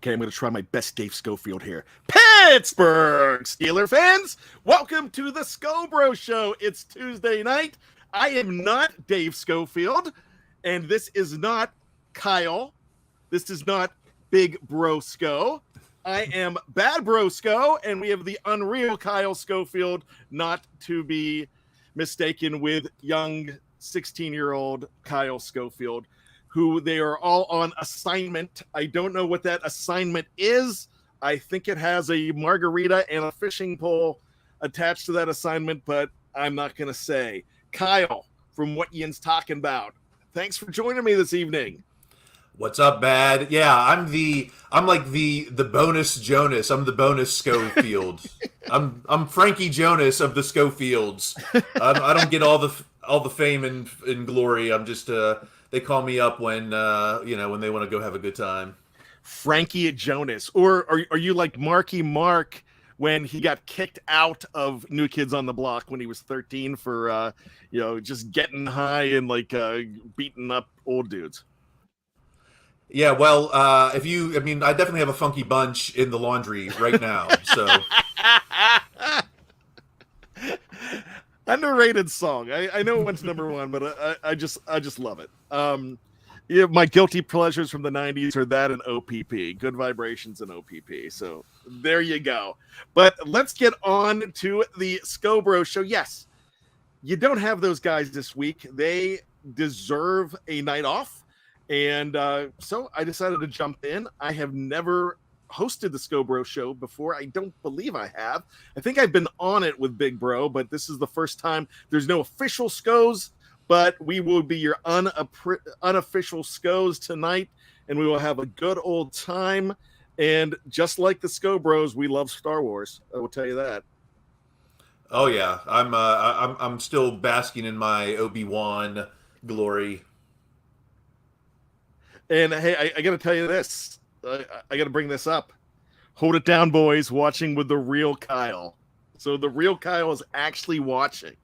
Okay, I'm going to try my best Dave Schofield here. Pittsburgh Steeler fans, welcome to the Scho Bros Show. It's Tuesday night. I am not Dave Schofield, and this is not Kyle. This is not Big Bro Scho. I am Bad Bro Scho, and we have the unreal Kyle Schofield, not to be mistaken with young 16-year-old Kyle Schofield, who they are all on assignment. I don't know what that assignment is. I think it has a margarita and a fishing pole attached to that assignment, but I'm not going to say. Kyle, from What Yin's Talking About, thanks for joining me this evening. What's up, Bad? Yeah, I'm like the bonus Jonas. I'm the bonus Schofield. I'm Frankie Jonas of the Schofields. I don't get all the fame and glory. I'm just they call me up when when they want to go have a good time. Frankie Jonas, or are you like Marky Mark when he got kicked out of New Kids on the Block when he was 13 for just getting high and beating up old dudes? Yeah, well, I definitely have a funky bunch in the laundry right now. So underrated song. I know it went to number one, but I just love it. My guilty pleasures from the 90s are that and OPP, Good Vibrations and OPP. So there you go. But let's get on to the Scho Bros Show. Yes, you don't have those guys this week. They deserve a night off. And so I decided to jump in. I have never hosted the Scho Bros Show before. I don't believe I have. I think I've been on it with Big Bro, but this is the first time. There's no official Schos, but we will be your unofficial Schos tonight, and we will have a good old time. And just like the Scho Bros, we love Star Wars. I will tell you that. oh yeah, I'm still basking in my Obi-Wan glory. And hey, I got to tell you this. I got to bring this up. Hold it down, boys. Watching with the real Kyle. So the real Kyle is actually watching.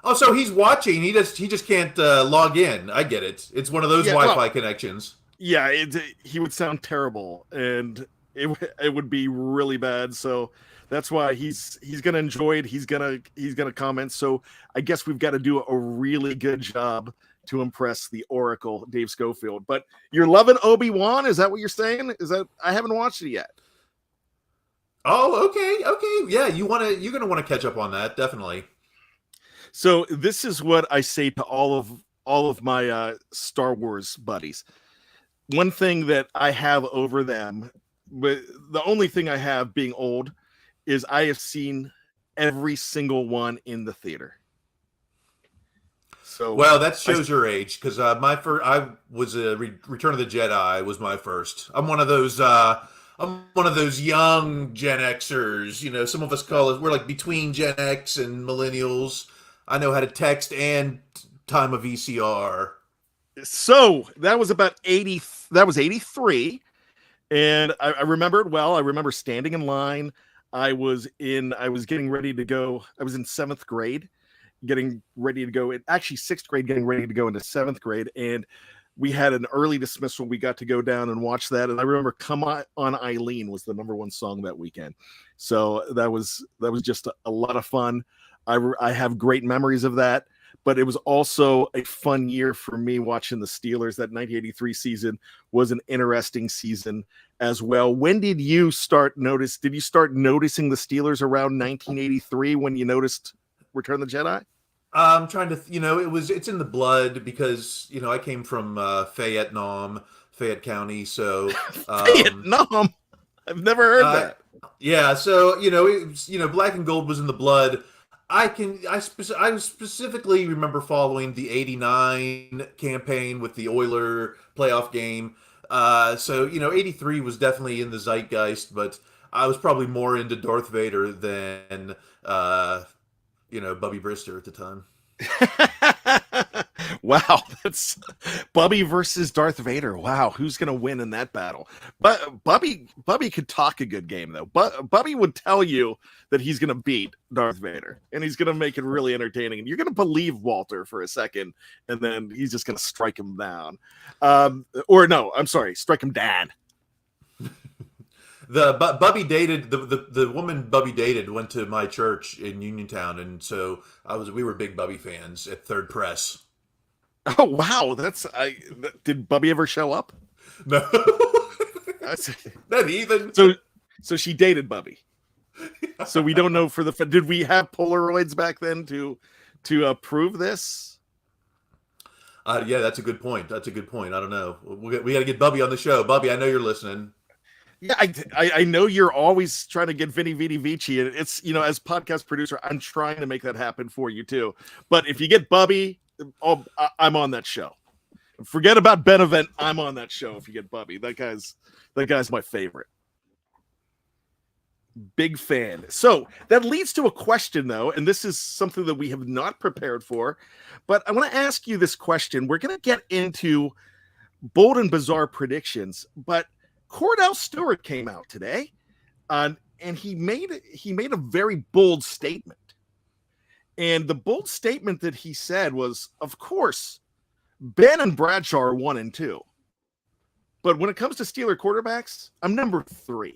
Oh, so he's watching. He just can't log in. I get it. It's one of those Wi-Fi connections. Yeah, he would sound terrible, and it would be really bad. So that's why he's gonna enjoy it. He's gonna comment. So I guess we've got to do a really good job to impress the Oracle, Dave Schofield. But you're loving Obi-Wan? Is that what you're saying? Is that I haven't watched it yet. Oh, okay. Yeah, you're gonna want to catch up on that, definitely. So this is what I say to all of my Star Wars buddies. One thing that I have over them, but the only thing I have being old, is I have seen every single one in the theater. So, well, that shows your age, because I was Return of the Jedi was my first. I'm one of those young Gen Xers. Some of us call it, we're like between Gen X and millennials. I know how to text and time a VCR. So that was about 80. That was 83, and I remember it well. I remember standing in line. I was getting ready to go. I was in 7th grade. Getting ready to go in actually 6th grade, getting ready to go into 7th grade. And we had an early dismissal. We got to go down and watch that. And I remember Come On Eileen was the number one song that weekend. So that was just a lot of fun. I have great memories of that, but it was also a fun year for me watching the Steelers. That 1983 season was an interesting season as well. When did you start noticing the Steelers around 1983 when you noticed Return of the Jedi? I'm trying to, it's in the blood because, I came from Fayette County. So, Fayette, I've never heard that. Yeah. So, black and gold was in the blood. I specifically remember following the 89 campaign with the Oiler playoff game. So, 83 was definitely in the zeitgeist, but I was probably more into Darth Vader than, Bubby Brister at the time. Wow, that's Bubby versus Darth Vader. Wow, who's gonna win in that battle? But Bubby could talk a good game though. But Bubby would tell you that he's gonna beat Darth Vader, and he's gonna make it really entertaining. And you're gonna believe Walter for a second, and then he's just gonna strike him down. Strike him down. Bubby dated the woman Bubby dated went to my church in Uniontown, and so we were big Bubby fans at Third Press. Oh wow, did Bubby ever show up? No, not even. So she dated Bubby. So we don't know did we have Polaroids back then to prove this? Yeah, that's a good point. I don't know. We got to get Bubby on the show. Bubby, I know you're listening. Yeah, I know you're always trying to get Vinny Vici, and it's, as podcast producer, I'm trying to make that happen for you too. But if you get Bubby, I'm on that show. Forget about Benevent. I'm on that show if you get Bubby. That guy's my favorite. Big fan. So that leads to a question, though, and this is something that we have not prepared for, but I want to ask you this question. We're going to get into bold and bizarre predictions, but Cordell Stewart came out today, and he made a very bold statement. And the bold statement that he said was, of course, Ben and Bradshaw are 1 and 2. But when it comes to Steeler quarterbacks, I'm number 3.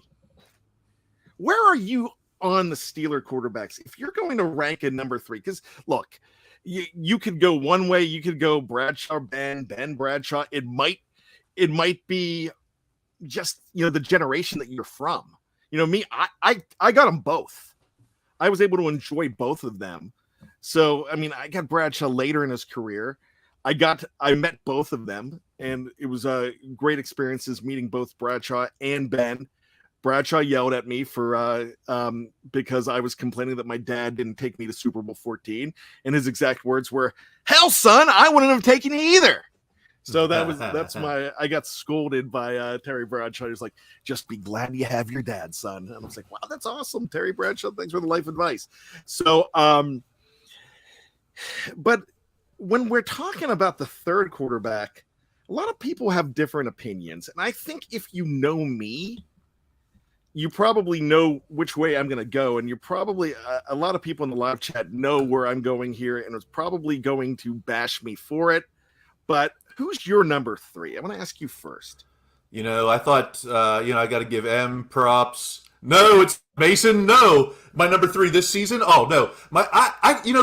Where are you on the Steeler quarterbacks if you're going to rank a number 3? Because look, you could go one way, you could go Bradshaw, Ben Bradshaw. It might be just the generation that you're from. Me, I got them both. I was able to enjoy both of them. So I got Bradshaw later in his career. I met both of them, and it was great experiences meeting both Bradshaw and Ben. Bradshaw yelled at me for because I was complaining that my dad didn't take me to Super Bowl 14, and his exact words were, "Hell, son, I wouldn't have taken you either." So I got scolded by Terry Bradshaw. He was like, "Just be glad you have your dad, son." And I was like, "Wow, that's awesome, Terry Bradshaw. Thanks for the life advice." So, but when we're talking about the third quarterback, a lot of people have different opinions, and I think if you know me, you probably know which way I'm going to go, and you're probably a lot of people in the live chat know where I'm going here, and it's probably going to bash me for it. But who's your number 3? I want to ask you first. I thought I got to give M props. No, it's Mason. No, my number 3 this season. Oh no,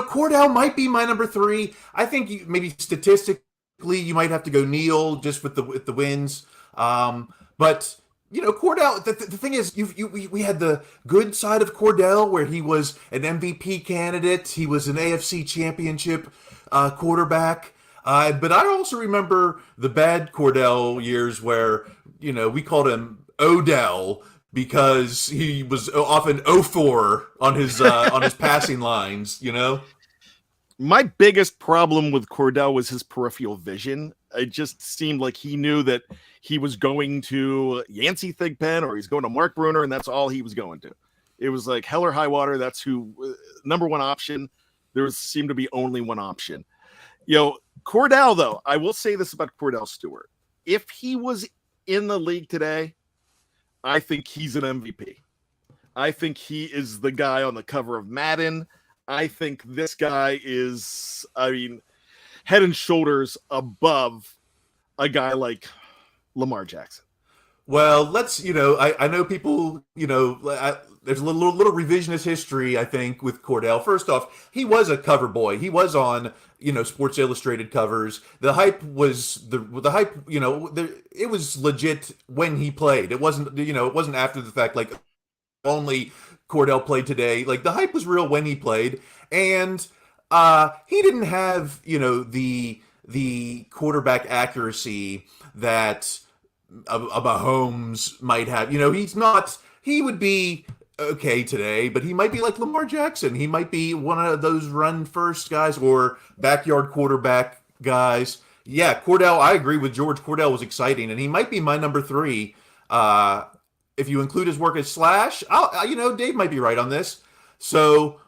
Cordell might be my number 3. I think maybe statistically you might have to go Neil just with the wins. But Cordell, the thing is, we had the good side of Cordell where he was an MVP candidate. He was an AFC championship quarterback. But I also remember the bad Cordell years where, we called him Odell because he was often 0-4 on his passing lines, My biggest problem with Cordell was his peripheral vision. It just seemed like he knew that he was going to Yancey Thigpen or he's going to Mark Bruner, and that's all he was going to. It was like hell or high water. That's who number one option. There seemed to be only one option. Cordell, though, I will say this about Cordell Stewart. If he was in the league today, I think he's an MVP. I think he is the guy on the cover of Madden. I think this guy is, head and shoulders above a guy like Lamar Jackson. Well, let's, I know people, there's a little revisionist history, I think, with Cordell. First off, he was a cover boy. He was on, Sports Illustrated covers. The hype was it was legit when he played. It wasn't, it wasn't after the fact, like only Cordell played today. Like the hype was real when he played. And he didn't have, the quarterback accuracy that a Mahomes might have. He would be okay today, but he might be like Lamar Jackson. He might be one of those run first guys or backyard quarterback guys. Yeah, Cordell, I agree with George. Cordell was exciting, and he might be my number 3. If you include his work as Slash, Dave might be right on this. So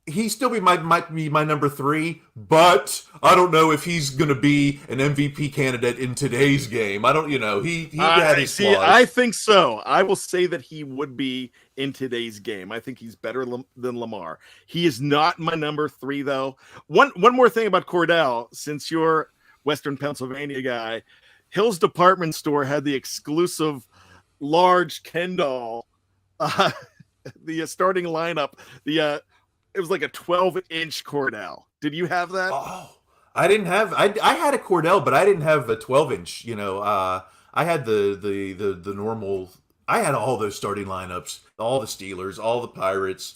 he still might be my number 3, but I don't know if he's going to be an MVP candidate in today's game. I don't, he had his flaws. I think so. I will say that he would be in today's game. I think he's better than Lamar. He is not my number 3, though. One more thing about Cordell, since you're Western Pennsylvania guy, Hill's Department Store had the exclusive large Ken doll. The starting lineup, it was like a 12-inch Cordell. Did you have that? Oh, I didn't have. I had a Cordell, but I didn't have a 12-inch. I had the normal. I had all those starting lineups, all the Steelers, all the Pirates.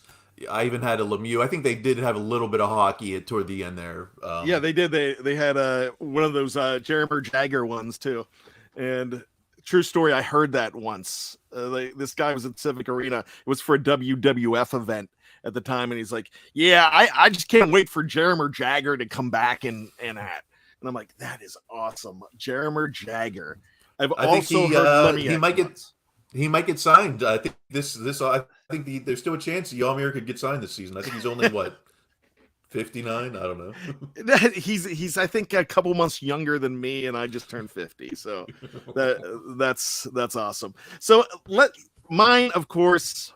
I even had a Lemieux. I think they did have a little bit of hockey toward the end there. Yeah, they did. They had one of those Jeremy Jagger ones too, and true story. I heard that once. This guy was at Civic Arena. It was for a WWF event at the time, and he's like, "Yeah, I just can't wait for Jeremy Jagger to come back and that." And I'm like, "That is awesome, Jeremy Jagger." I think he might get signed. I think there's still a chance Yamir could get signed this season. I think he's only what 59. I don't know. he's I think a couple months younger than me, and I just turned 50. So that's awesome. So mine, of course.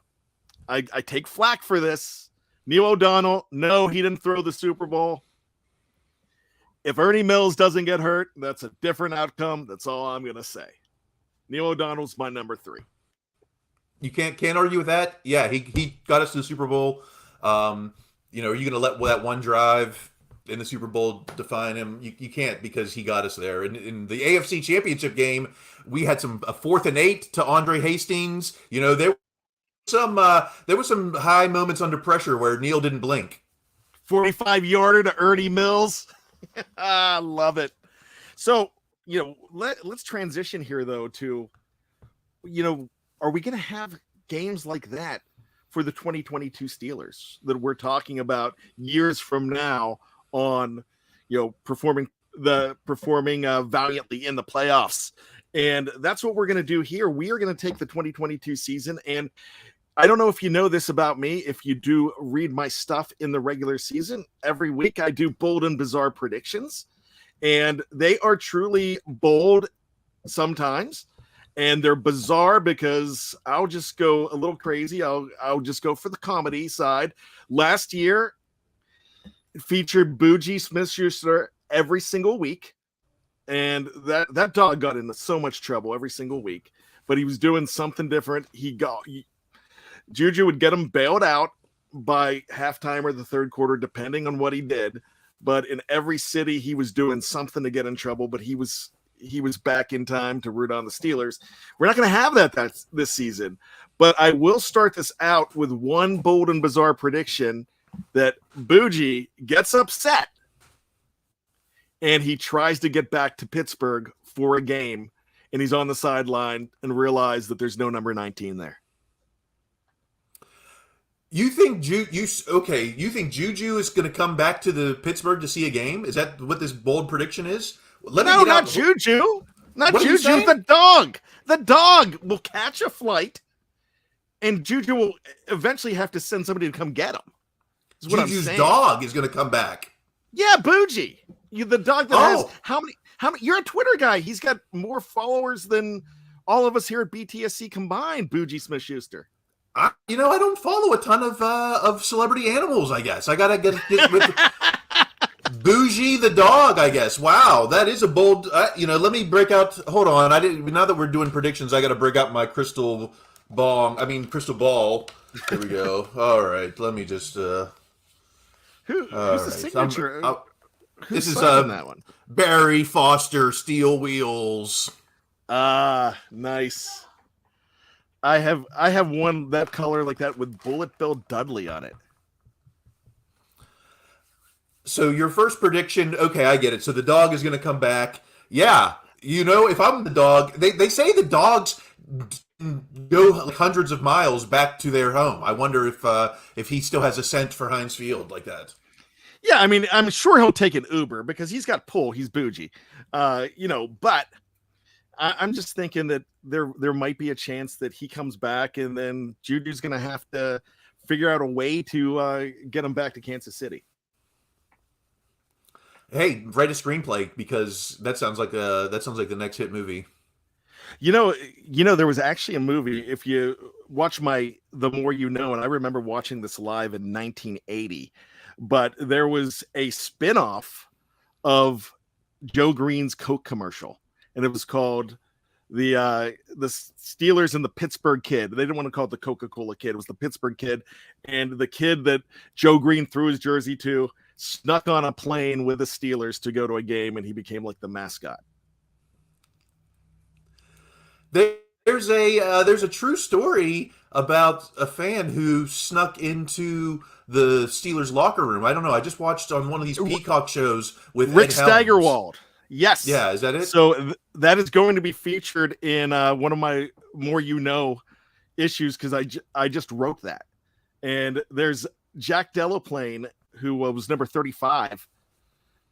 I take flack for this. Neil O'Donnell, no, he didn't throw the Super Bowl. If Ernie Mills doesn't get hurt, that's a different outcome. That's all I'm going to say. Neil O'Donnell's my number 3. You can't argue with that. Yeah, he got us to the Super Bowl. Are you going to let that one drive in the Super Bowl define him? You can't, because he got us there. In the AFC Championship game, we had a 4th and 8 to Andre Hastings. There were some high moments under pressure where Neil didn't blink. 45-yarder to Ernie Mills. I love it. So, let's transition here, though, to, are we going to have games like that for the 2022 Steelers that we're talking about years from now on, performing valiantly in the playoffs? And that's what we're going to do here. We are going to take the 2022 season, and I don't know if you know this about me. If you do read my stuff in the regular season, every week I do bold and bizarre predictions, and they are truly bold sometimes, and they're bizarre because I'll just go a little crazy. I'll just go for the comedy side. Last year, it featured Bougie Smith-Schuster every single week, and that dog got into so much trouble every single week, but he was doing something different. Juju would get him bailed out by halftime or the third quarter, depending on what he did. But in every city, he was doing something to get in trouble, but he was back in time to root on the Steelers. We're not going to have that this season, but I will start this out with one bold and bizarre prediction that Bougie gets upset and he tries to get back to Pittsburgh for a game, and he's on the sideline and realizes that there's no number 19 there. You think Juju is going to come back to the Pittsburgh to see a game? Is that what this bold prediction is? Not Juju. Not Juju. The dog. The dog will catch a flight, and Juju will eventually have to send somebody to come get him. Juju's dog is going to come back. Yeah, Bougie. The dog that has how many? You're a Twitter guy. He's got more followers than all of us here at BTSC combined. Bougie Smith-Schuster. I don't follow a ton of celebrity animals. I guess I gotta get with Bougie the dog. I guess. Wow, that is a bold. Let me break out. Hold on. Now that we're doing predictions, I got to break out my crystal ball. Here we go. All right. Let me just. Who's the signature? This is that one. Barry Foster Steel Wheels. Nice. I have one that color like that with Bullet Bill Dudley on it. So your first prediction, okay, I get it. So the dog is going to come back. Yeah, if I'm the dog, they say the dogs go hundreds of miles back to their home. I wonder if he still has a scent for Heinz Field like that. Yeah, I mean, I'm sure he'll take an Uber because he's got pull. He's bougie, but I'm just thinking that there might be a chance that he comes back, and then Juju's going to have to figure out a way to get him back to Kansas City. Hey, write a screenplay, because that sounds like the next hit movie. There was actually a movie. If you watch The More You Know, and I remember watching this live in 1980, but there was a spinoff of Joe Green's Coke commercial, and it was called the Steelers and the Pittsburgh Kid. They didn't want to call it the Coca-Cola Kid. It was the Pittsburgh Kid, and the kid that Joe Green threw his jersey to snuck on a plane with the Steelers to go to a game, and he became like the mascot. There's a true story about a fan who snuck into the Steelers locker room. I don't know. I just watched on one of these Peacock shows with Rick Ed Helms. Steigerwald. Yes. Yeah, is that it? So that is going to be featured in one of my more issues, because I just wrote that. And there's Jack Delaplane, who was number 35.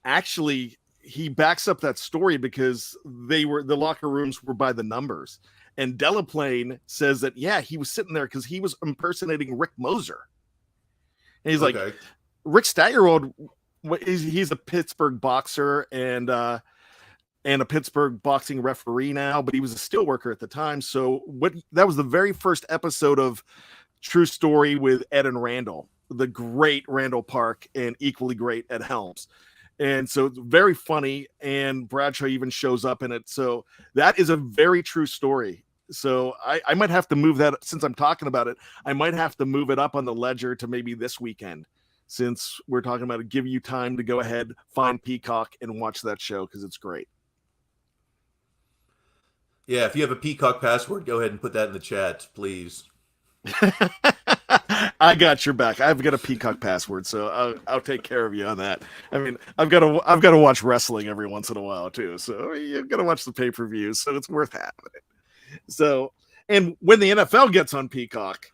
Actually, he backs up that story because the locker rooms were by the numbers. And Delaplane says that, yeah, he was sitting there because he was impersonating Rick Moser. And he's like, Rick Steigerwald, he's a Pittsburgh boxer and a Pittsburgh boxing referee now, but he was a steelworker at the time. So that was the very first episode of True Story with Ed and Randall, the great Randall Park and equally great Ed Helms. And so it's very funny, and Bradshaw even shows up in it. So that is a very true story. So I might have to move that, since I'm talking about it, I might have to move it up on the ledger to maybe this weekend, since we're talking about it, give you time to go ahead, find Peacock, and watch that show, because it's great. Yeah, if you have a Peacock password, go ahead and put that in the chat, please. I got your back. I've got a Peacock password, so I'll take care of you on that. I mean, I've got to watch wrestling every once in a while too, so you've got to watch the pay-per-views, so it's worth having it. So, and when the NFL gets on Peacock,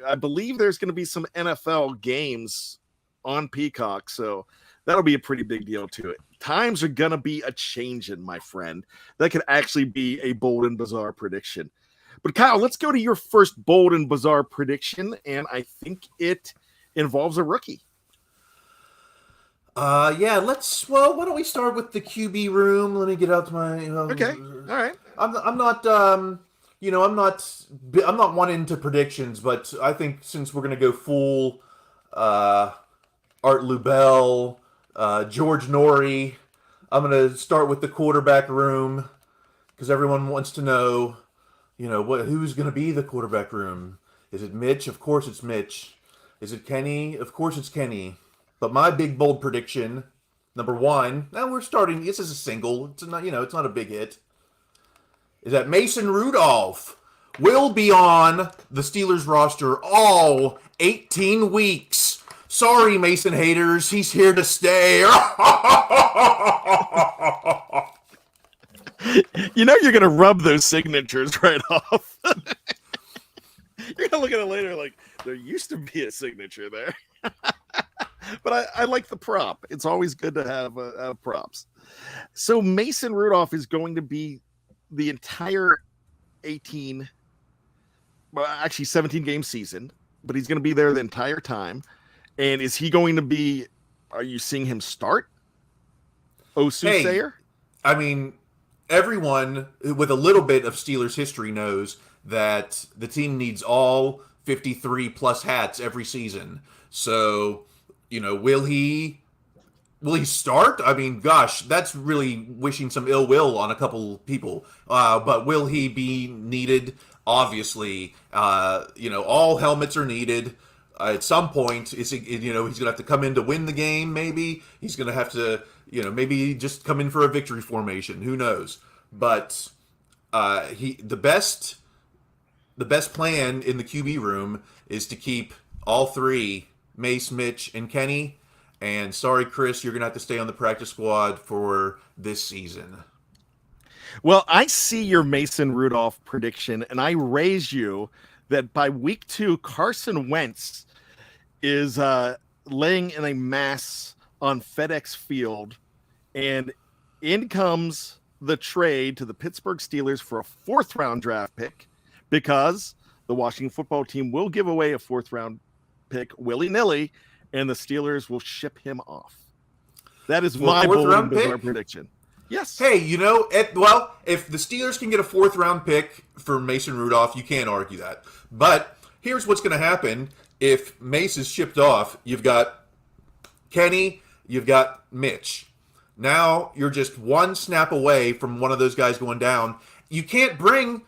I believe there's going to be some NFL games on Peacock, so that'll be a pretty big deal to it. Times are going to be a changing, my friend. That could actually be a bold and bizarre prediction. But Kyle, let's go to your first bold and bizarre prediction, and I think it involves a rookie. Yeah, why don't we start with the QB room? Let me get out to my okay. All right. I'm not I'm not one into predictions, but I think since we're going to go full Art Lubell, George Norrie, I'm going to start with the quarterback room, because everyone wants to know, who's going to be the quarterback room. Is it Mitch? Of course it's Mitch. Is it Kenny? Of course it's Kenny. But my big bold prediction, number one, now we're starting, this is a single, it's not, it's not a big hit, is that Mason Rudolph will be on the Steelers roster all 18 weeks. Sorry, Mason haters, he's here to stay. You're going to rub those signatures right off. You're going to look at it later like, there used to be a signature there. But I like the prop. It's always good to have props. So Mason Rudolph is going to be the entire 17 game season, but he's going to be there the entire time. And is he going to be, are you seeing him start? Soothsayer? Hey, I mean, everyone with a little bit of Steelers history knows that the team needs all 53 plus hats every season. So, will he start? I mean, gosh, that's really wishing some ill will on a couple people. But will he be needed? Obviously, all helmets are needed. At some point, he's going to have to come in to win the game. Maybe he's going to have to, maybe just come in for a victory formation. Who knows? But the best plan in the QB room is to keep all three, Mace, Mitch, and Kenny. And sorry, Chris, you're going to have to stay on the practice squad for this season. Well, I see your Mason Rudolph prediction, and I raise you that by week 2, Carson Wentz is laying in a mass on FedEx Field, and in comes the trade to the Pittsburgh Steelers for a 4th-round draft pick, because the Washington football team will give away a 4th-round pick willy-nilly, and the Steelers will ship him off. That is my bold and bizarre prediction. Yes. Hey, if the Steelers can get a 4th-round pick for Mason Rudolph, you can't argue that. But here's what's going to happen if Mace is shipped off. You've got Kenny, you've got Mitch. Now you're just one snap away from one of those guys going down, you can't bring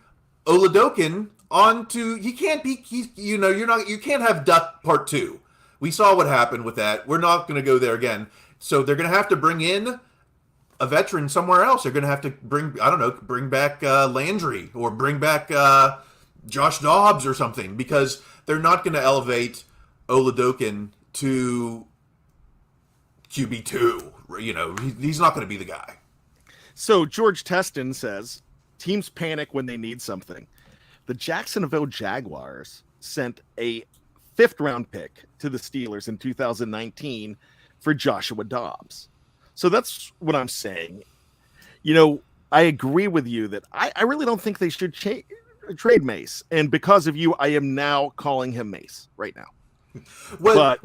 Oladokin onto. He can't be. He's you're not. You can't have Duck Part 2. We saw what happened with that. We're not going to go there again. So they're going to have to bring in a veteran somewhere else. They're going to have to bring back Landry or bring back Josh Dobbs or something, because they're not going to elevate Oladokin to QB2. He's not going to be the guy. So George Teston says, teams panic when they need something. The Jacksonville Jaguars sent a 5th-round pick to the Steelers in 2019 for Joshua Dobbs. So that's what I'm saying. I agree with you that I really don't think they should trade Mace. And because of you, I am now calling him Mace right now. If the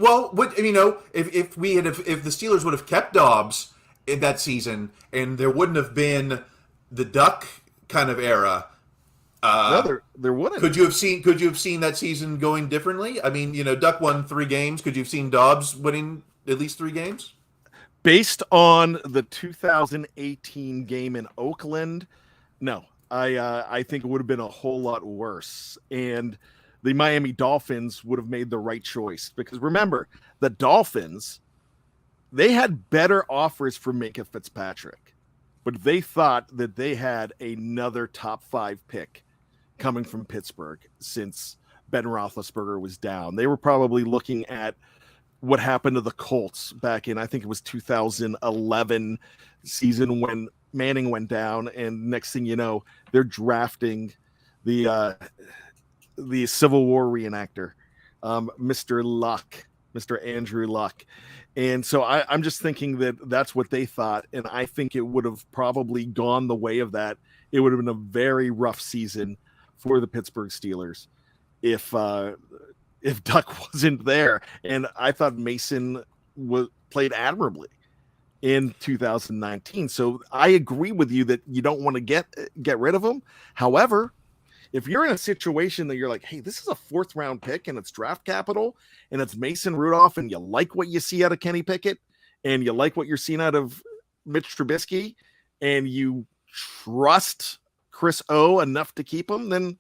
Steelers would have kept Dobbs in that season, and there wouldn't have been the Duck kind of era. No, there wouldn't. Could you have seen that season going differently? I mean, Duck won 3 games. Could you have seen Dobbs winning at least 3 games? Based on the 2018 game in Oakland, no. I think it would have been a whole lot worse. And the Miami Dolphins would have made the right choice. Because remember, the Dolphins, they had better offers for Minkah Fitzpatrick. But they thought that they had another top 5 pick coming from Pittsburgh since Ben Roethlisberger was down. They were probably looking at what happened to the Colts back in, I think it was 2011 season when Manning went down, and next thing you know, they're drafting the Civil War reenactor, Mr. Andrew Luck. And so I'm just thinking that that's what they thought, and I think it would have probably gone the way of that. It would have been a very rough season for the Pittsburgh Steelers if Duck wasn't there. And I thought Mason played admirably in 2019. So I agree with you that you don't want to get rid of him. However, if you're in a situation that you're like, hey, this is a 4th-round pick and it's draft capital and it's Mason Rudolph, and you like what you see out of Kenny Pickett and you like what you're seeing out of Mitch Trubisky, and you trust Chris O enough to keep him, then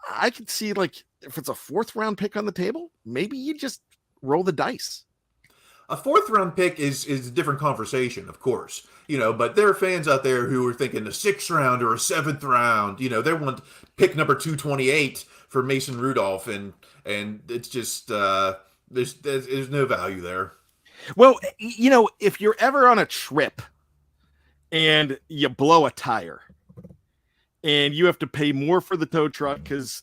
I could see, like, if it's a 4th-round pick on the table, maybe you just roll the dice. A 4th-round pick is a different conversation, of course, but there are fans out there who are thinking a 6th round or a 7th round. They want pick number 228 for Mason Rudolph, and it's just there's no value there. Well, if you're ever on a trip and you blow a tire and you have to pay more for the tow truck, because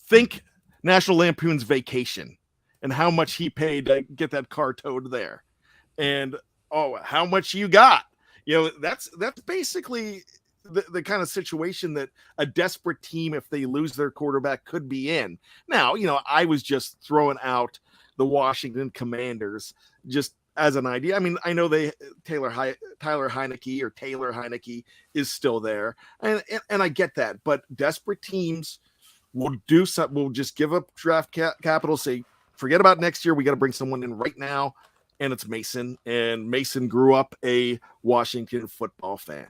think National Lampoon's Vacation and how much he paid to get that car towed there, and how much you got. That's basically the kind of situation that a desperate team, if they lose their quarterback, could be in. Now, I was just throwing out the Washington Commanders just as an idea. I know Taylor Heineke is still there, and I get that, but desperate teams will do something. Will just give up draft capital, say, forget about next year. We got to bring someone in right now, and it's Mason. And Mason grew up a Washington football fan.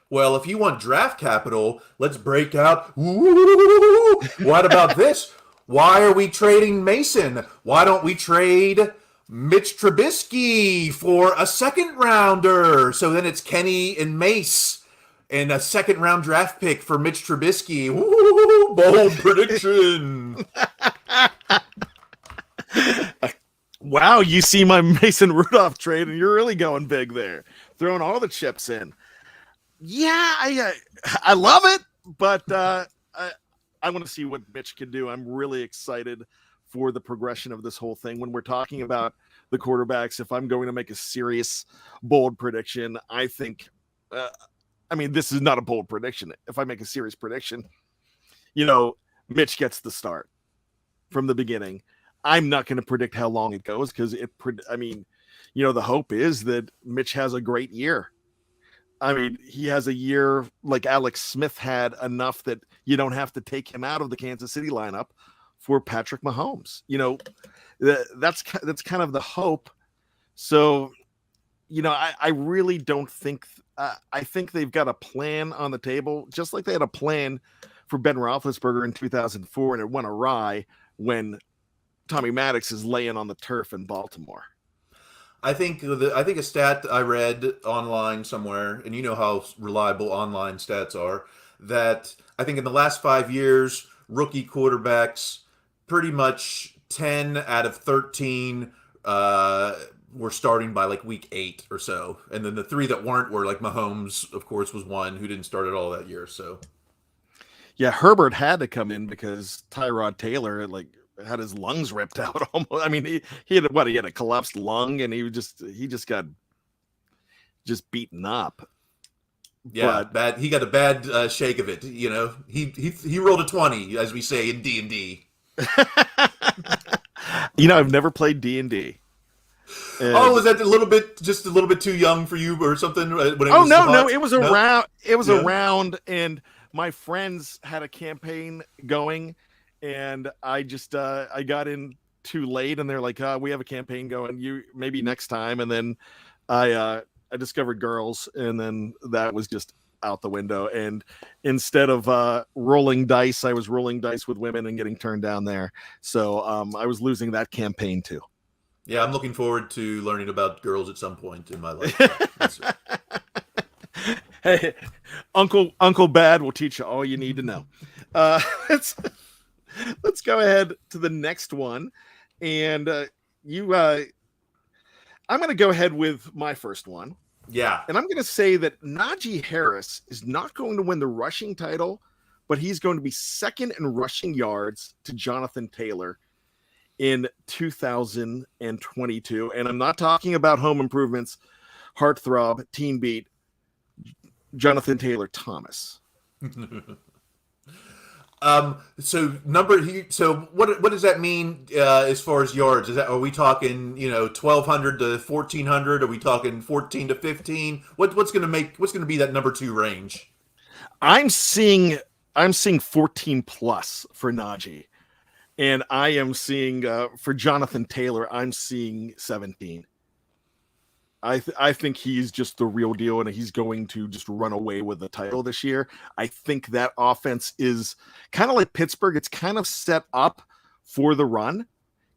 Well, if you want draft capital, let's break out. Ooh, what about this? Why are we trading Mason? Why don't we trade Mitch Trubisky for a 2nd rounder? So then it's Kenny and Mace and a 2nd round draft pick for Mitch Trubisky. Ooh, bold prediction. Wow, you see my Mason Rudolph trade, and you're really going big there, throwing all the chips in. Yeah, I love it, but I want to see what Mitch can do. I'm really excited for the progression of this whole thing. When we're talking about the quarterbacks, if I'm going to make a serious, bold prediction, I think, this is not a bold prediction. If I make a serious prediction, Mitch gets the start from the beginning. I'm not going to predict how long it goes, because the hope is that Mitch has a great year. He has a year like Alex Smith had, enough that you don't have to take him out of the Kansas City lineup for Patrick Mahomes. That's kind of the hope. So, I really don't think. I think they've got a plan on the table, just like they had a plan for Ben Roethlisberger in 2004, and it went awry when Tommy Maddox is laying on the turf in Baltimore. I think a stat I read online somewhere, and you know how reliable online stats are, that I think in the last 5 years, rookie quarterbacks, pretty much 10 out of 13 were starting by like week 8 or so, and then the 3 that weren't were like Mahomes, of course, was one who didn't start at all that year. So yeah, Herbert had to come in because Tyrod Taylor had his lungs ripped out almost. I mean, he had a collapsed lung, and he just got beaten up. Yeah, bad. He got a bad shake of it. He rolled a 20, as we say in D&D. I've never played D&D. Oh, was that just a little bit too young for you or something? No, it was around. It was around, and my friends had a campaign going, and I just I got in too late, and they're like, "We have a campaign going. You maybe next time." And then I discovered girls, and then that was just out the window. And instead of rolling dice, I was rolling dice with women and getting turned down there. So I was losing that campaign too. Yeah, I'm looking forward to learning about girls at some point in my life. Hey, Uncle Bad will teach you all you need to know. Let's go ahead to the next one, and I'm going to go ahead with my first one. Yeah, and I'm going to say that Najee Harris is not going to win the rushing title, but he's going to be second in rushing yards to Jonathan Taylor in 2022. And I'm not talking about Home Improvement's heartthrob, Teen Beat, Jonathan Taylor Thomas. So what does that mean as far as yards? Are we talking 1,200 to 1,400? Are we talking 14 to 15? What's going to be that number 2 range? I'm seeing 14 plus for Najee. And I am seeing for Jonathan Taylor, I'm seeing 17. I think he's just the real deal, and he's going to just run away with the title this year. I think that offense is kind of like Pittsburgh. It's kind of set up for the run,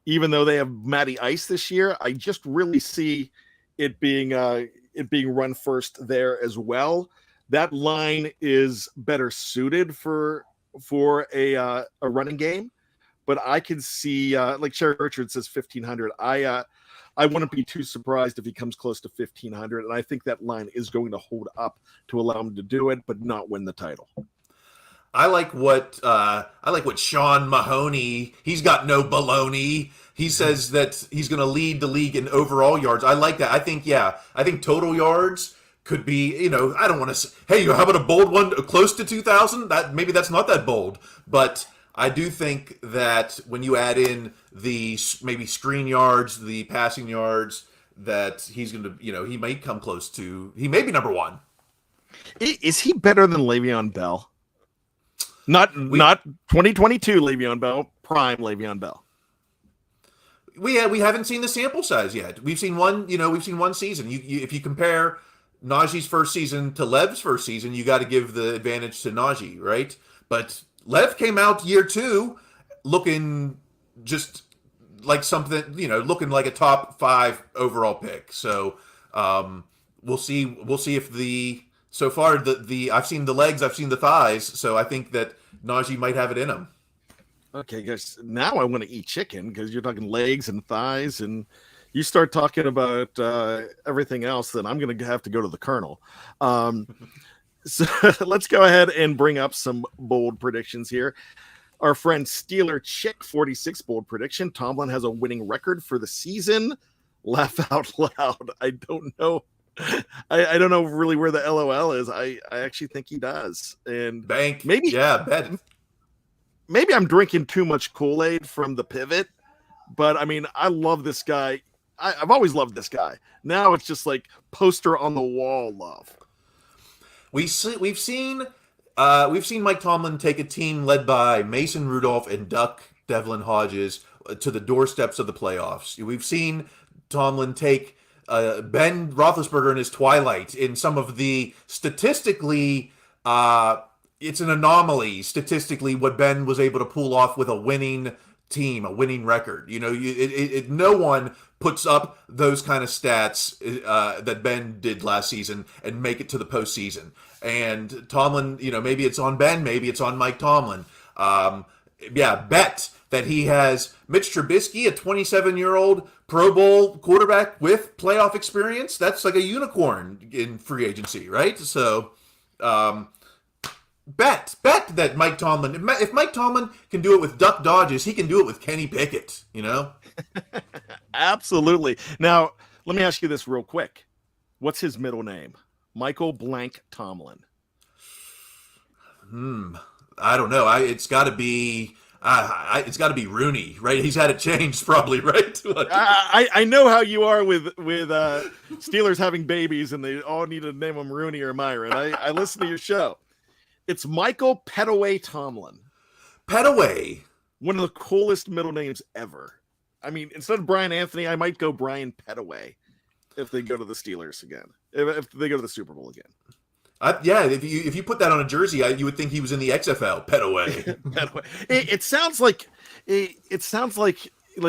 even though they have Matty Ice this year. I just really see it being run first there as well. That line is better suited for a running game. But I can see, like Sherry Richards says, 1,500. I wouldn't be too surprised if he comes close to 1,500, and I think that line is going to hold up to allow him to do it, but not win the title. I like what Sean Mahoney. He's got no baloney. He says that he's going to lead the league in overall yards. I like that. I think total yards could be. I don't want to say, hey, how about a bold one close to 2,000? Maybe that's not that bold, but I do think that when you add in the maybe screen yards, the passing yards, that he's going to, he may come close to, he may be number 1. Is he better than Le'Veon Bell? Not 2022 Le'Veon Bell, prime Le'Veon Bell. We haven't seen the sample size yet. We've seen one season. If you compare Najee's first season to Lev's first season, you got to give the advantage to Najee, right? But Lev came out year 2 looking just like something, looking like a top 5 overall pick. So we'll see if so far I've seen the legs, I've seen the thighs. So I think that Najee might have it in him. Okay, guys. Now I want to eat chicken because you're talking legs and thighs, and you start talking about everything else, then I'm going to have to go to the Colonel. So let's go ahead and bring up some bold predictions here. Our friend Steeler Chick 46 bold prediction. Tomlin has a winning record for the season. Laugh out loud. I don't know. I don't know really where the LOL is. I actually think he does. And bank. Maybe. Yeah, bet. Maybe I'm drinking too much Kool-Aid from the pivot, but I mean, I love this guy. I've always loved this guy. Now it's just like poster on the wall love. We've seen Mike Tomlin take a team led by Mason Rudolph and Duck Devlin Hodges to the doorsteps of the playoffs. We've seen Tomlin take Ben Roethlisberger in his twilight in some of the statistically. It's an anomaly statistically what Ben was able to pull off with a winning team, a winning record. No one puts up those kind of stats that Ben did last season and make it to the postseason. And Tomlin, maybe it's on Ben, maybe it's on Mike Tomlin. Bet that he has Mitch Trubisky, a 27-year-old Pro Bowl quarterback with playoff experience. That's like a unicorn in free agency, right? So, bet that Mike Tomlin, if Mike Tomlin can do it with Duck Dodges, he can do it with Kenny Pickett, Absolutely. Now, let me ask you this real quick. What's his middle name? Michael Blank Tomlin. I don't know. It's got to be Rooney, right? He's had it changed, probably, right? I know how you are with Steelers having babies, and they all need to name them Rooney or Myron. I listen to your show. It's Michael Petaway Tomlin. Petaway, one of the coolest middle names ever. I mean, instead of Brian Anthony, I might go Brian Petaway if they go to the Steelers again. If they go to the Super Bowl again. If you put that on a jersey, you would think he was in the XFL. Petaway. Petaway. It sounds like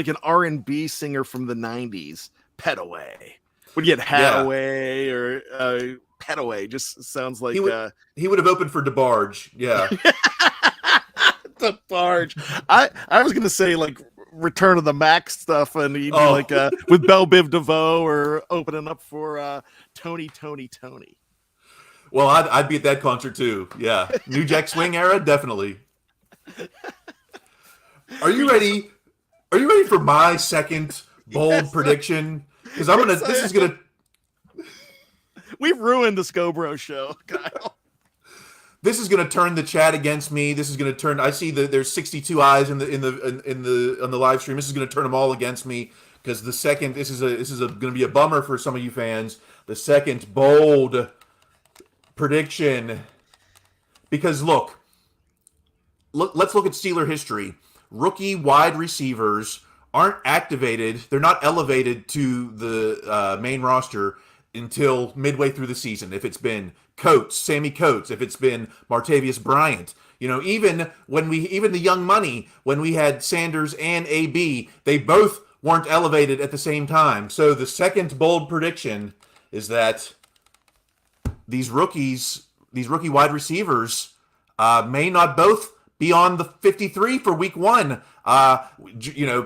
an R&B singer from the '90s. Petaway. Would you get Hathaway or Petaway? Just sounds like he would have opened for DeBarge. Yeah. DeBarge. I was gonna say like Return of the Mac stuff, and he'd be with Belle Biv DeVoe or opening up for Tony. Well, I'd be at that concert too. Yeah, New Jack Swing era, definitely. Are you ready? Are you ready for my second bold prediction? Because This is gonna. We've ruined the Scho Bros show, Kyle. This is going to turn the chat against me. This is going to turn. I see that there's 62 eyes on the live stream. This is going to turn them all against me because this is going to be a bummer for some of you fans. The second bold prediction, because let's look at Steeler history. Rookie wide receivers aren't activated. They're not elevated to the main roster until midway through the season. If it's been Sammy Coates, if it's been Martavius Bryant, even the Young Money, when we had Sanders and AB, they both weren't elevated at the same time. So the second bold prediction is that these rookie wide receivers may not both be on the 53 for week one.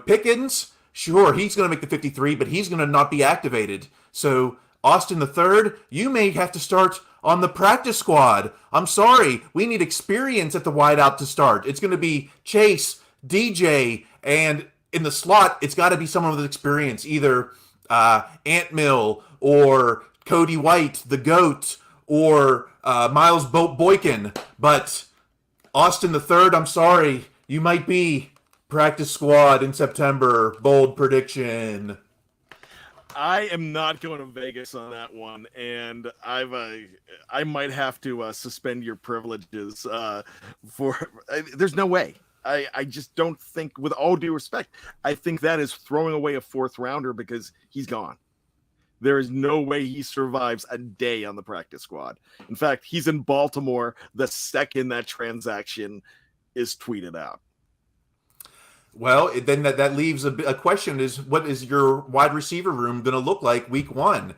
Pickens, sure, he's going to make the 53, but he's going to not be activated. So Austin III, you may have to start on the practice squad. I'm sorry, we need experience at the wideout to start. It's going to be Chase, DJ, and in the slot, it's got to be someone with experience, either Ant Mill or Cody White, the GOAT, or Miles Boykin. But Austin III, I'm sorry, you might be practice squad in September. Bold prediction. I am not going to Vegas on that one, and I might have to suspend your privileges there's no way. I just don't think, with all due respect, I think that is throwing away a fourth rounder because he's gone. There is no way he survives a day on the practice squad. In fact, he's in Baltimore the second that transaction is tweeted out. Well, then that leaves a question: is what is your wide receiver room going to look like week one?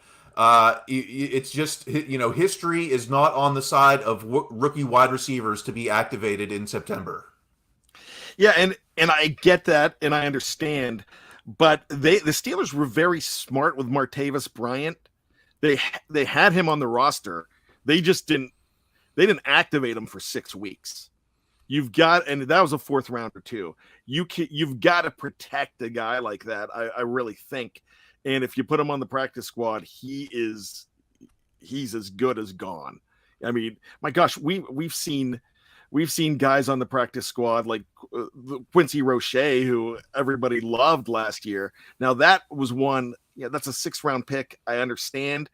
It's just history is not on the side of rookie wide receivers to be activated in September. Yeah, and I get that, and I understand, but the Steelers were very smart with Martavis Bryant. They had him on the roster. They just didn't activate him for 6 weeks. You've got, and that was a fourth rounder too. You've got to protect a guy like that. I really think, and if you put him on the practice squad, he's as good as gone. I mean, my gosh, we've seen guys on the practice squad like Quincy Roche, who everybody loved last year. Now that was one, that's a 6th round pick. I understand.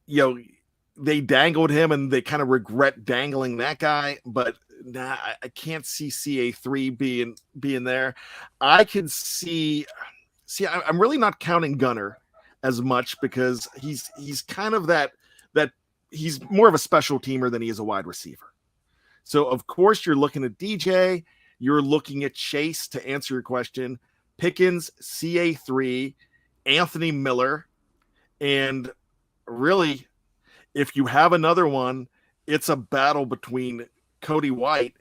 They dangled him, and they kind of regret dangling that guy, but. Nah, I can't see CA3 being there. I can see. I'm really not counting Gunner. as much because he's kind of that he's more of a special teamer than he is a wide receiver. So of course you're looking at DJ, you're looking at Chase to answer your question, Pickens, CA3, Anthony Miller, and really, if you have another one, it's a battle between Cody White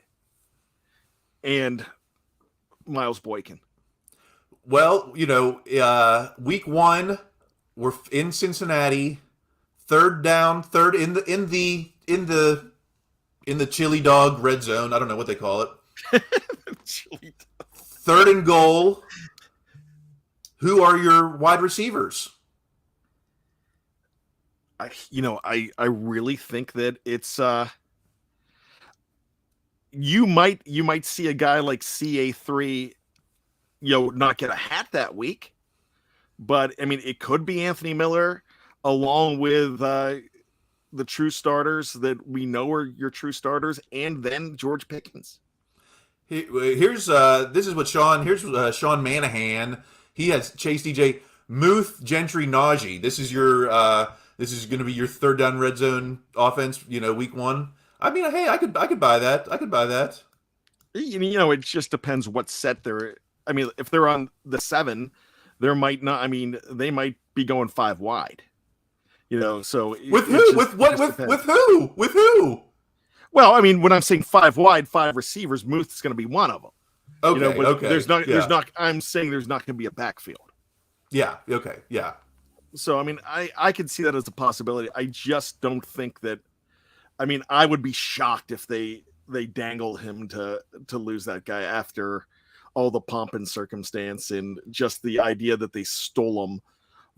and Miles Boykin. Well, week 1, we're in Cincinnati, third down, third in the chili dog red zone. I don't know what they call it. Third and goal. Who are your wide receivers? I really think that it's you might see a guy like CA3 not get a hat that week, but I mean it could be Anthony Miller along with the true starters that we know are your true starters, and then George Pickens. Here's Sean Manahan. He has Chase, DJ, Muth, Gentry, Najee. This is going to be your third down red zone offense. Week 1. I mean, hey, I could buy that. It just depends what set they're. I mean, if they're on the 7, there might not. I mean, they might be going 5 wide. So with who? With who? Well, I mean, when I'm saying 5 wide, 5 receivers, Muth is going to be one of them. Okay. Okay. There's not. I'm saying there's not going to be a backfield. Yeah. Okay. Yeah. So I mean, I could see that as a possibility. I just don't think that. I mean, I would be shocked if they dangle him to lose that guy after all the pomp and circumstance and just the idea that they stole him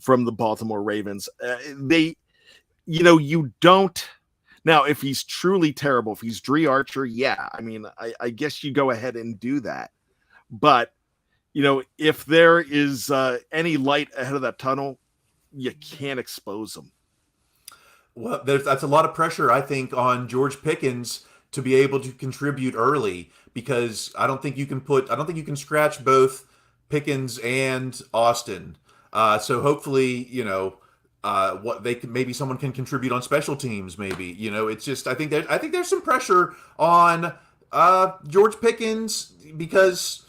from the Baltimore Ravens. You don't. Now, if he's truly terrible, if he's Dree Archer, yeah, I mean, I guess you go ahead and do that. But, if there is any light ahead of that tunnel, you can't expose them. Well, that's a lot of pressure, I think, on George Pickens to be able to contribute early, because I don't think you can scratch both Pickens and Austin. So hopefully, maybe someone can contribute on special teams. Maybe it's just I think there's some pressure on George Pickens because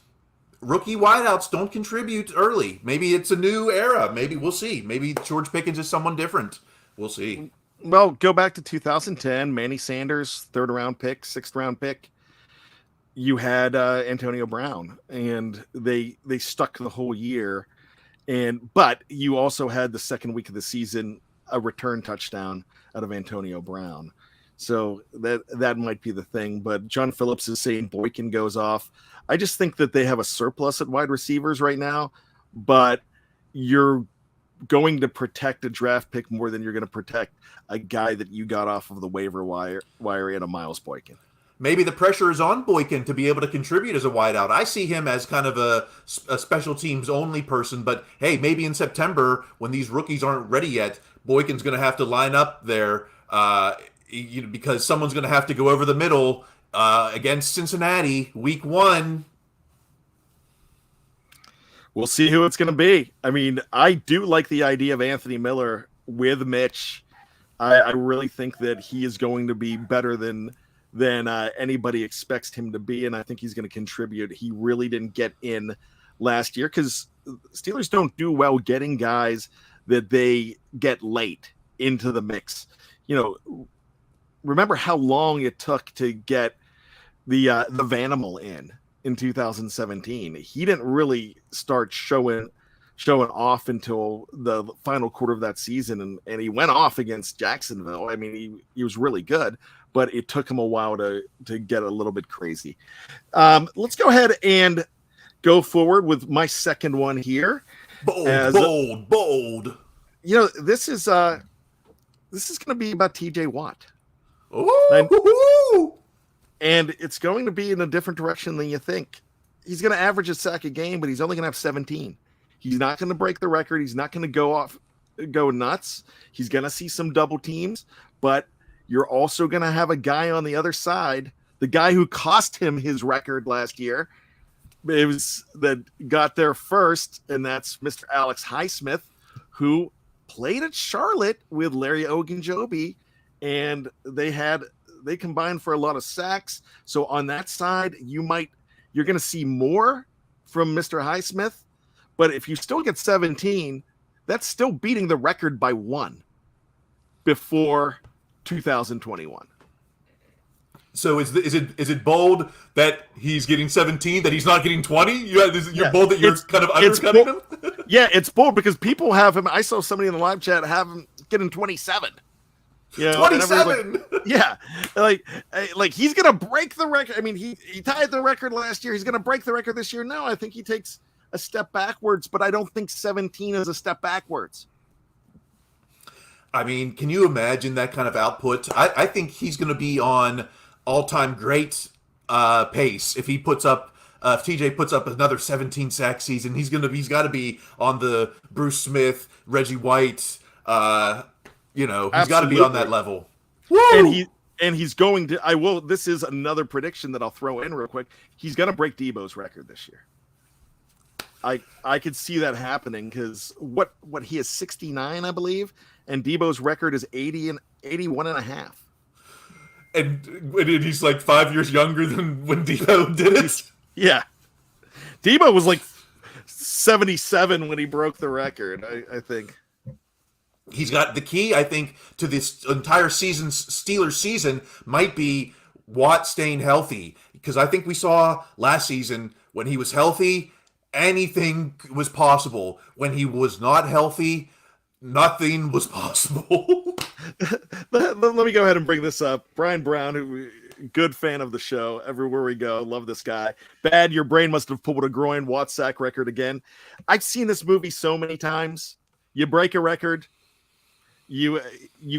rookie wideouts don't contribute early. Maybe it's a new era. Maybe we'll see. Maybe George Pickens is someone different. We'll see. Well, go back to 2010. Manny Sanders, 3rd round pick, 6th round pick. You had Antonio Brown, and they stuck the whole year. But you also had the second week of the season a return touchdown out of Antonio Brown. So that might be the thing. But John Phillips is saying Boykin goes off. I just think that they have a surplus at wide receivers right now, but you're going to protect a draft pick more than you're going to protect a guy that you got off of the waiver wire in a Miles Boykin. Maybe the pressure is on Boykin to be able to contribute as a wideout. I see him as kind of a special teams only person, but hey, maybe in September when these rookies aren't ready yet, Boykin's going to have to line up there because someone's going to have to go over the middle against Cincinnati week 1. We'll see who it's going to be. I mean, I do like the idea of Anthony Miller with Mitch. I really think that he is going to be better than anybody expects him to be, and I think he's going to contribute. He really didn't get in last year because Steelers don't do well getting guys that they get late into the mix. Remember how long it took to get the Vanimal in 2017. He didn't really start showing off until the final quarter of that season, and he went off against Jacksonville. I mean, he was really good, but it took him a while to get a little bit crazy. Let's go ahead and go forward with my second one here. Bold. This is going to be about TJ Watt. And it's going to be in a different direction than you think. He's going to average a sack a game, but he's only going to have 17. He's not going to break the record. He's not going to go nuts. He's going to see some double teams, but you're also going to have a guy on the other side, the guy who cost him his record last year, that got there first, and that's Mr. Alex Highsmith, who played at Charlotte with Larry Ogunjobi, and they combined for a lot of sacks. So on that side, you're going to see more from Mr. Highsmith. But if you still get 17, that's still beating the record by 1 before 2021. So is it bold that he's getting 17, that he's not getting 20? You're bold that you're kind of undercutting him? Yeah, it's bold because people have him. I saw somebody in the live chat have him getting 27. 27. Like he's gonna break the record. I mean, he tied the record last year. He's gonna break the record this year. No, I think he takes a step backwards, but I don't think 17 is a step backwards. I mean, can you imagine that kind of output? I think he's going to be on all-time great pace if he puts up. If TJ puts up another 17 sack season, he's got to be on the Bruce Smith, Reggie White. He's got to be on that level. Woo! And he's going to. This is another prediction that I'll throw in real quick. He's going to break Debo's record this year. I could see that happening because what he is 69, I believe, and Debo's record is 80 and 81 and a half. And he's like 5 years younger than when Debo did it. Yeah, Debo was like 77 when he broke the record. I think he's got the key. I think to this entire Steelers season might be Watt staying healthy, because I think we saw last season when he was healthy, anything was possible. When he was not healthy, nothing was possible. Let me go ahead and bring this up. Brian Brown, who good fan of the show, everywhere we go, love this guy. Bad, your brain must have pulled a groin. Watt sack record again. I've seen this movie so many times. You break a record, you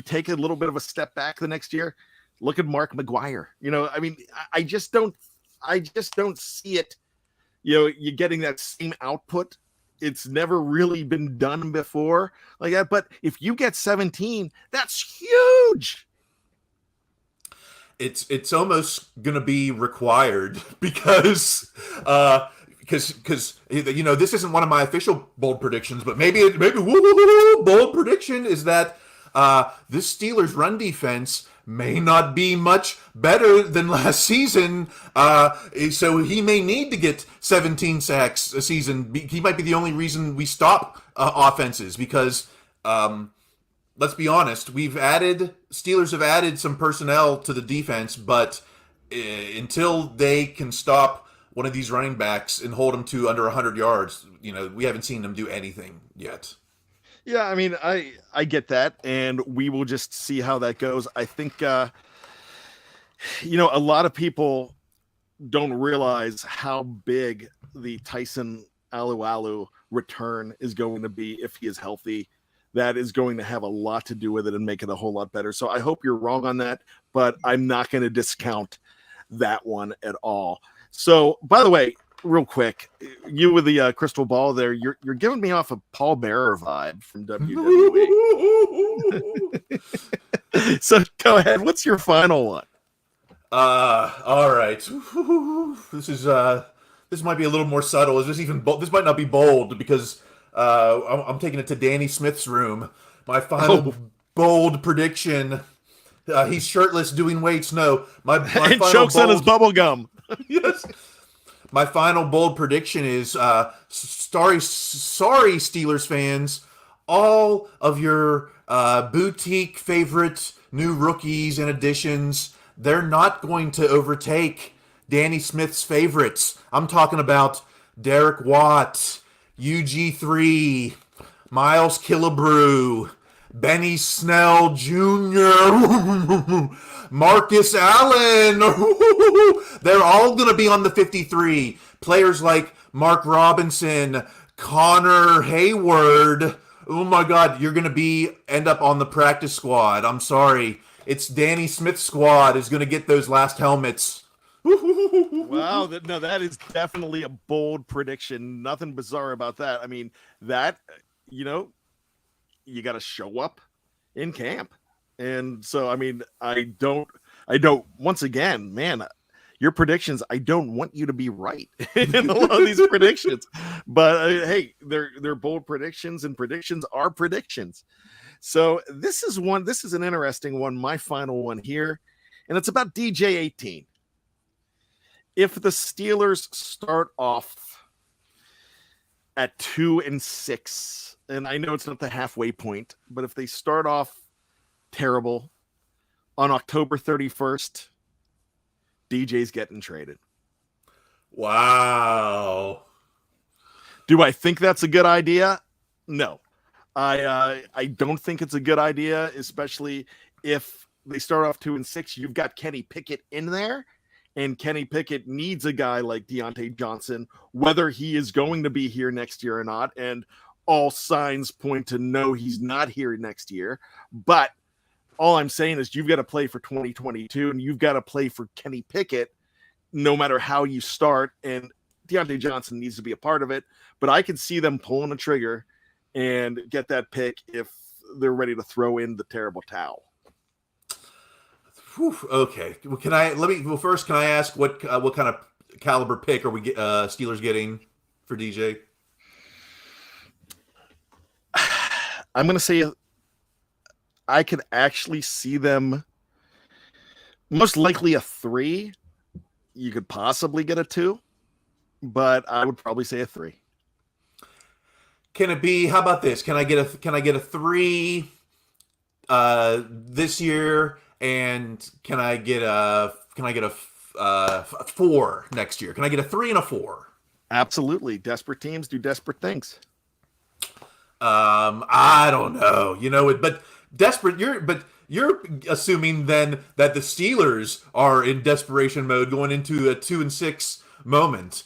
take a little bit of a step back the next year. Look at Mark McGuire. I mean, I just don't see it. You're getting that same output. It's never really been done before like that. But if you get 17, that's huge. It's almost gonna be required because this isn't one of my official bold predictions, but maybe bold prediction is that this Steelers run defense may not be much better than last season, so he may need to get 17 sacks a season. He might be the only reason we stop offenses, because let's be honest, Steelers have added some personnel to the defense, but until they can stop one of these running backs and hold them to under 100 yards, we haven't seen them do anything yet. Yeah, I mean, I get that, and we will just see how that goes. I think, a lot of people don't realize how big the Tyson Alualu return is going to be if he is healthy. That is going to have a lot to do with it and make it a whole lot better. So I hope you're wrong on that, but I'm not going to discount that one at all. So, by the way, real quick, you with the crystal ball there, you're giving me off a Paul Bearer vibe from WWE. So go ahead. What's your final one? All right. This might be a little more subtle. Is this even bold? This might not be bold because I'm taking it to Danny Smith's room. My final bold prediction. He's shirtless doing weights. No, my and final chokes on his bubble gum. Yes. My final bold prediction is, sorry, Steelers fans, all of your boutique favorite new rookies and additions, they're not going to overtake Danny Smith's favorites. I'm talking about Derek Watt, UG3, Miles Killebrew, Benny Snell Jr., Marcus Allen. They're all going to be on the 53. Players like Mark Robinson, Connor Hayward. Oh my God, you're going to end up on the practice squad. I'm sorry. It's Danny Smith's squad is going to get those last helmets. Wow, that is definitely a bold prediction. Nothing bizarre about that. I mean, that, you got to show up in camp. And so, I mean, I don't, once again, man, your predictions, I don't want you to be right in a lot of these predictions. But hey, they're bold predictions, and predictions are predictions. So this is an interesting one, my final one here, and it's about DJ18. If the Steelers start off at 2-6, and I know it's not the halfway point, but if they start off terrible on October 31st, DJ's getting traded. Wow. Do I think that's a good idea? No. I don't think it's a good idea, especially if they start off 2-6. You've got Kenny Pickett in there, and Kenny Pickett needs a guy like Deontay Johnson, whether he is going to be here next year or not. And all signs point to no, he's not here next year. But all I'm saying is you've got to play for 2022, and you've got to play for Kenny Pickett no matter how you start. And Deontay Johnson needs to be a part of it. But I can see them pulling a trigger and get that pick if they're ready to throw in the terrible towel. Whew, okay. Well, first, can I ask what kind of caliber pick are we Steelers getting for DJ? I'm going to say I could actually see them most likely a 3. You could possibly get a 2, but I would probably say a 3. Can it be? How about this? Can I get a 3 this year, and can I get a 4 next year? Can I get a 3 and a 4? Absolutely. Desperate teams do desperate things. I don't know. But desperate. You're assuming then that the Steelers are in desperation mode going into a 2-6 moment.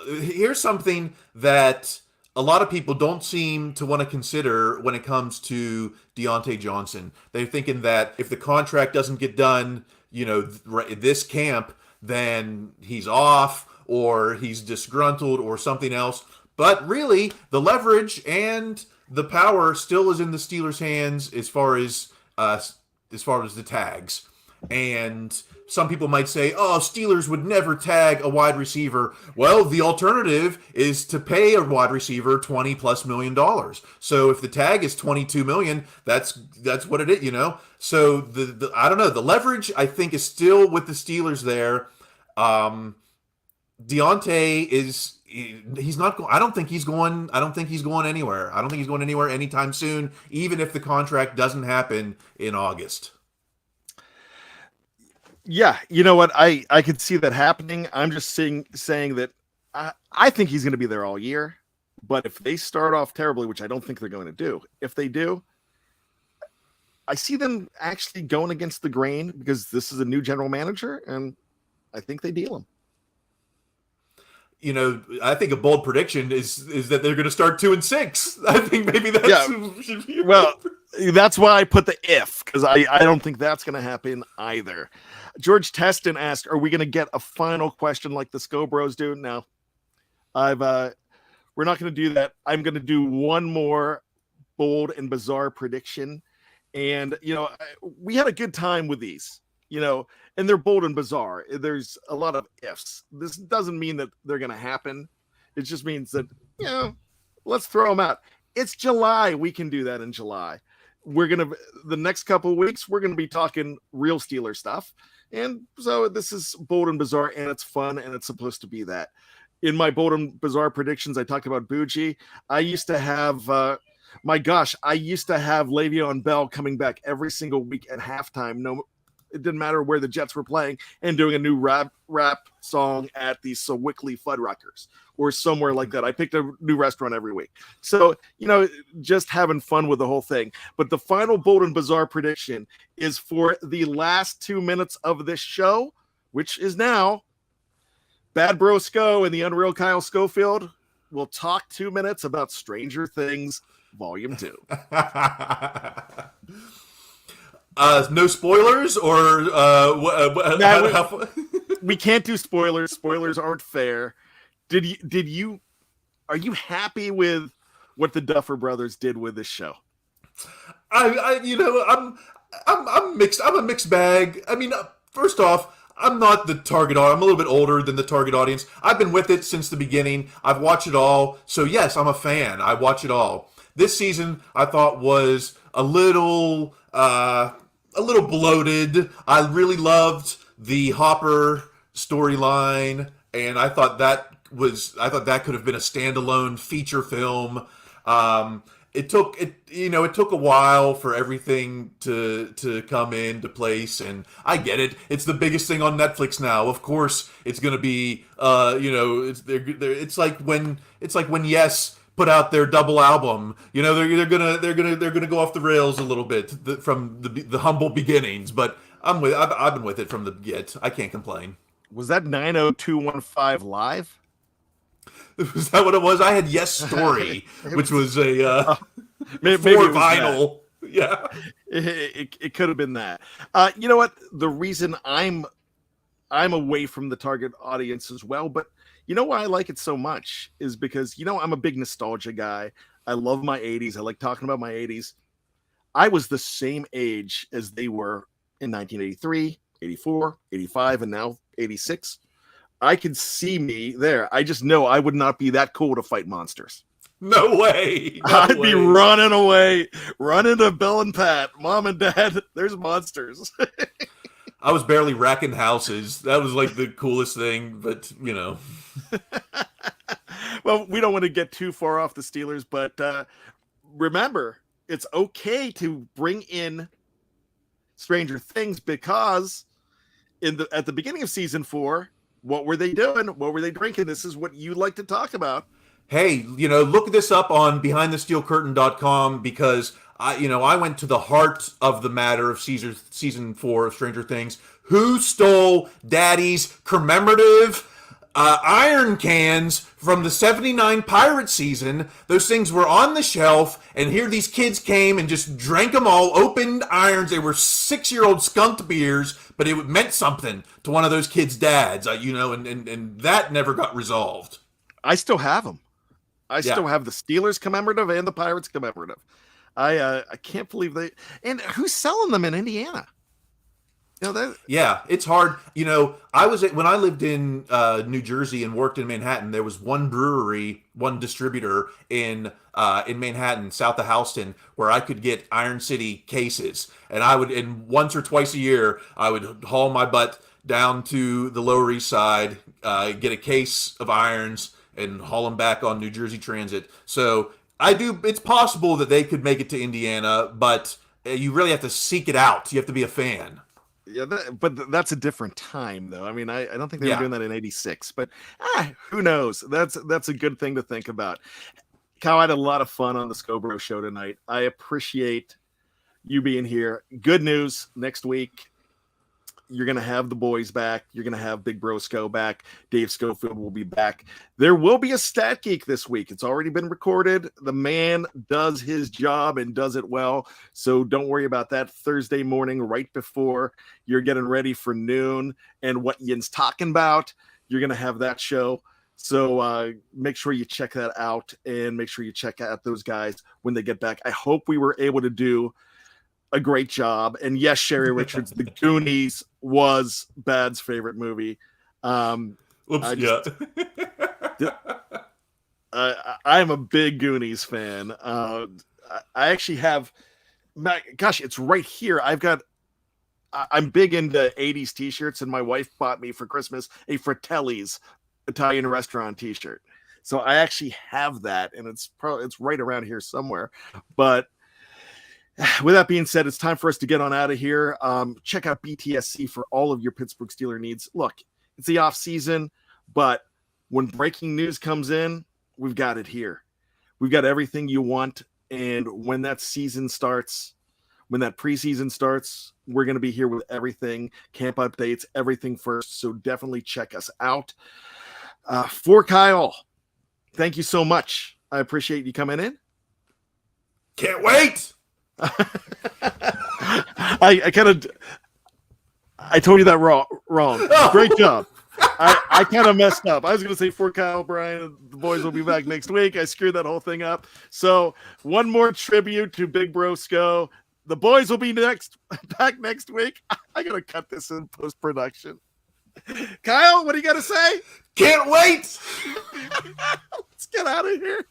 Here's something that a lot of people don't seem to want to consider when it comes to Deontay Johnson. They're thinking that if the contract doesn't get done, this camp, then he's off or he's disgruntled or something else. But really, the leverage and the power still is in the Steelers' hands as far as the tags. And some people might say, oh, Steelers would never tag a wide receiver. Well, the alternative is to pay a wide receiver $20+ million. So if the tag is $22 million, that's what it is, So the I don't know. The leverage, I think, is still with the Steelers there. Deontay he's not I don't think he's going anywhere. I don't think he's going anywhere anytime soon, even if the contract doesn't happen in August. Yeah, you know what? I could see that happening. I'm just saying that I think he's going to be there all year. But if they start off terribly, which I don't think they're going to do, if they do, I see them actually going against the grain because this is a new general manager, and I think they deal him. I think a bold prediction is that they're going to start 2-6. I think maybe that's well. That's why I put the if, because I don't think that's going to happen either. George Teston asked, are we going to get a final question like the Scho Bros do? No. We're not going to do that. I'm going to do one more bold and bizarre prediction. And, we had a good time with these, and they're bold and bizarre. There's a lot of ifs. This doesn't mean that they're going to happen. It just means that, let's throw them out. It's July. We can do that in July. The next couple of weeks, we're going to be talking real Steeler stuff. And so this is bold and bizarre, and it's fun, and it's supposed to be that. In my bold and bizarre predictions, I talked about Bougie. I used to have, I used to have Le'Veon Bell coming back every single week at halftime. No, it didn't matter where the Jets were playing, and doing a new rap song at the Sewickley Fuddruckers or somewhere like that. I picked a new restaurant every week. So, just having fun with the whole thing. But the final bold and bizarre prediction is for the last 2 minutes of this show, which is now. Bad Bro Scho and the Unreal Kyle Schofield will talk 2 minutes about Stranger Things Volume 2. No spoilers, or we can't do spoilers. Spoilers aren't fair. Are you happy with what the Duffer Brothers did with this show? I'm mixed. I'm a mixed bag. I mean, first off, I'm not the target audience. I'm a little bit older than the target audience. I've been with it since the beginning. I've watched it all. So yes, I'm a fan. I watch it all. This season, I thought was a little bloated. I really loved the Hopper storyline, and I thought that could have been a standalone feature film. It took a while for everything to come into place, and I get it. It's the biggest thing on Netflix now. Of course, it's going to be it's like when Yes put out their double album. They're gonna go off the rails a little bit from the humble beginnings, but I've been with it from the get. I can't complain. Was that 90215 live? Was that what it was? I had Yes Story, which was a maybe for it was vinyl. That. Yeah, it could have been that. You know what? The reason I'm away from the target audience as well, but you know why I like it so much is because I'm a big nostalgia guy. I love my 80s. I like talking about my 80s. I was the same age as they were in 1983, 84, 85, and now 86. I could see me there. I just know I would not be that cool to fight monsters. No way. I'd be running away, running to Bill and Pat. Mom and Dad, there's monsters. I was barely racking houses. That was like the coolest thing, but Well, we don't want to get too far off the Steelers, but remember, it's okay to bring in Stranger Things because at the beginning of season 4, what were they doing? What were they drinking? This is what you like to talk about. Hey, look this up on BehindTheSteelCurtain.com because I went to the heart of the matter of season 4 of Stranger Things. Who stole Daddy's commemorative iron cans from the 79 pirate season? Those things were on the shelf, and here these kids came and just drank them all, opened irons. They were 6-year-old skunked beers, but it meant something to one of those kids' dads, and that never got resolved. I still have them. I still have the Steelers commemorative and the Pirates commemorative. I can't believe they. And who's selling them in Indiana? Yeah, it's hard. When I lived in New Jersey and worked in Manhattan, there was one brewery, one distributor in Manhattan, south of Houston, where I could get Iron City cases, and once or twice a year, I would haul my butt down to the Lower East Side, get a case of irons, and haul them back on New Jersey Transit. So it's possible that they could make it to Indiana, but you really have to seek it out. You have to be a fan. Yeah, but that's a different time, though. I mean, I don't think they were doing that in '86, but who knows? That's a good thing to think about. Kyle, I had a lot of fun on the Scho Bros show tonight. I appreciate you being here. Good news, next week, you're going to have the boys back. You're going to have Big Bro Scho back. Dave Schofield will be back. There will be a Stat Geek this week. It's already been recorded. The man does his job and does it well. So don't worry about that. Thursday morning, right before you're getting ready for noon and what Yin's talking about, you're going to have that show. So make sure you check that out and make sure you check out those guys when they get back. I hope we were able to do a great job. And yes, Sherry Richards, The Goonies was Bad's favorite movie. I'm a big Goonies fan. I actually have, gosh, it's right here. I'm big into 80s t-shirts, and my wife bought me for Christmas a Fratelli's Italian restaurant t-shirt. So I actually have that, and it's right around here somewhere. But with that being said, it's time for us to get on out of here. Check out BTSC for all of your Pittsburgh Steelers needs. Look, it's the off season, but when breaking news comes in, we've got it here. We've got everything you want. And when that season starts, when that preseason starts, we're going to be here with everything, camp updates, everything first. So definitely check us out. For Kyle, thank you so much. I appreciate you coming in. Can't wait. I told you that wrong. Great job. I kind of messed up. I was going to say for Kyle Bryan, the boys will be back next week. I screwed that whole thing up. So one more tribute to Big Bro Scho. The boys will be back next week. I gotta cut this in post-production. Kyle, what do you gotta say? Can't wait. Let's get out of here.